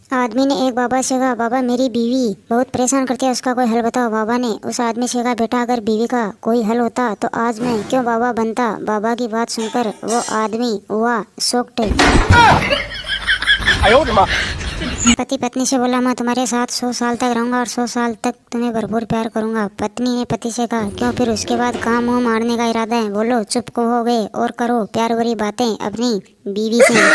आदमी ने एक बाबा से कहा, बाबा मेरी बीवी बहुत परेशान करती है, उसका कोई हल बताओ। बाबा ने उस आदमी से कहा, बेटा अगर बीवी का कोई हल होता तो आज मैं क्यों बाबा बनता। बाबा की बात सुनकर वो आदमी हुआ शॉक्ड। पति पत्नी से बोला, मैं तुम्हारे साथ 100 साल तक रहूंगा और 100 साल तक तुम्हें भरपूर प्यार करूंगा। पत्नी ने पति से कहा, क्यों फिर उसके बाद काम मुंह मारने का इरादा है। बोलो चुप को हो गए और करो प्यार भरी बातें अपनी बीवी से।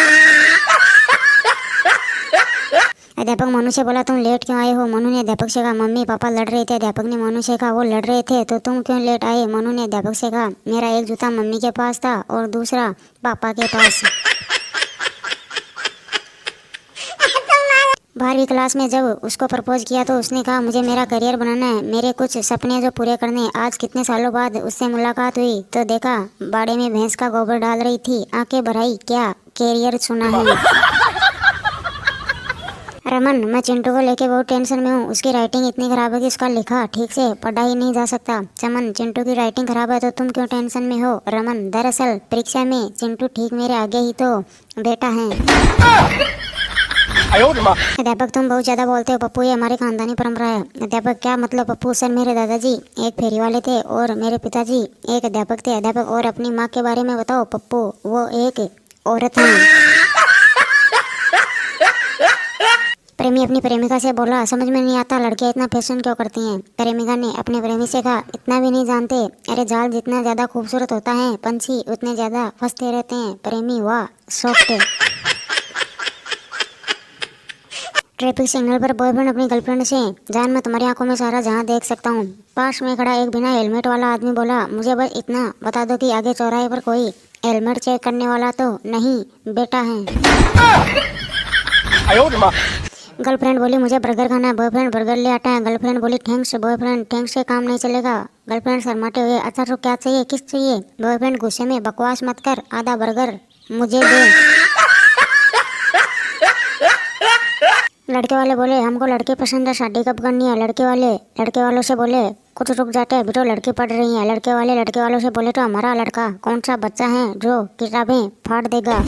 अध्यापक मोनू से बोला, तुम लेट क्यों आए हो। मोनू ने अध्यापक से कहा, मम्मी पापा लड़ रहे थे। अध्यापक ने मोनू से कहा, वो लड़ रहे थे तो तुम क्यों लेट आए। मोनू ने अध्यापक से कहा, मेरा एक जूता मम्मी के पास था और दूसरा पापा के पास। 12वीं क्लास में जब उसको प्रपोज किया तो उसने कहा, मुझे मेरा करियर बनाना है, मेरे कुछ सपने जो पूरे करने हैं। आज कितने सालों बाद उससे मुलाकात हुई तो देखा बाड़े में भैंस का गोबर डाल रही थी। आंखें भराई, क्या करियर चुना है। रमन, मैं चिंटू को लेके बहुत टेंशन में हूँ। उसकी राइटिंग इतनी खराब है कि उसका लिखा ठीक से पढ़ा ही नहीं जा सकता। चमन, चिंटू की राइटिंग खराब है तो तुम क्यों टेंशन में हो। रमन, दरअसल परीक्षा में चिंटू ठीक मेरे आगे ही तो बेटा है। अध्यापक, तुम बहुत ज्यादा बोलते हो पप्पू, ये हमारी खानदानी परंपरा है। अध्यापक, क्या मतलब पप्पू। सर, मेरे दादाजी एक फेरी वाले थे और मेरे पिताजी एक अध्यापक थे। अध्यापक, और अपनी माँ के बारे में बताओ। पप्पू, वो एक औरत है। प्रेमी अपनी प्रेमिका से बोला, समझ में नहीं आता लड़कियां इतना फैशन क्यों करती हैं। प्रेमिका ने अपने प्रेमी से कहा, इतना भी नहीं जानते। अरे जाल जितना ज्यादा खूबसूरत होता है पंछी उतने ज्यादा फंसते रहते हैं। प्रेमी वाह सॉफ्ट। ट्रैफिक सिग्नल पर बॉयफ्रेंड अपनी गर्लफ्रेंड से, जान मैं तुम्हारी आंखों में सारा जहां देख सकता हूँ। पास में खड़ा एक बिना हेलमेट वाला आदमी बोला, मुझे बस इतना बता दो कि आगे चौराहे पर कोई हेलमेट चेक करने वाला तो नहीं बेटा है। गर्लफ्रेंड बोली, मुझे बर्गर खाना है। बॉयफ्रेंड, बर्गर ले आता है। गर्लफ्रेंड बोली, थैंक्स। बॉयफ्रेंड, थैंक्स से काम नहीं चलेगा। गर्लफ्रेंड शर्माते हुए, अच्छा तो क्या चाहिए, किस चाहिए। बॉयफ्रेंड गुस्से में, बकवास मत कर, आधा बर्गर मुझे दे। लड़के वाले बोले, हमको लड़की पसंद है, शादी कब करनी है। लड़के वालों से बोले, कुछ रुक जाते हैं, बेटो लड़की पढ़ रही है। लड़के वालों से बोले, तो हमारा लड़का कौन सा बच्चा है जो किताबें फाड़ देगा।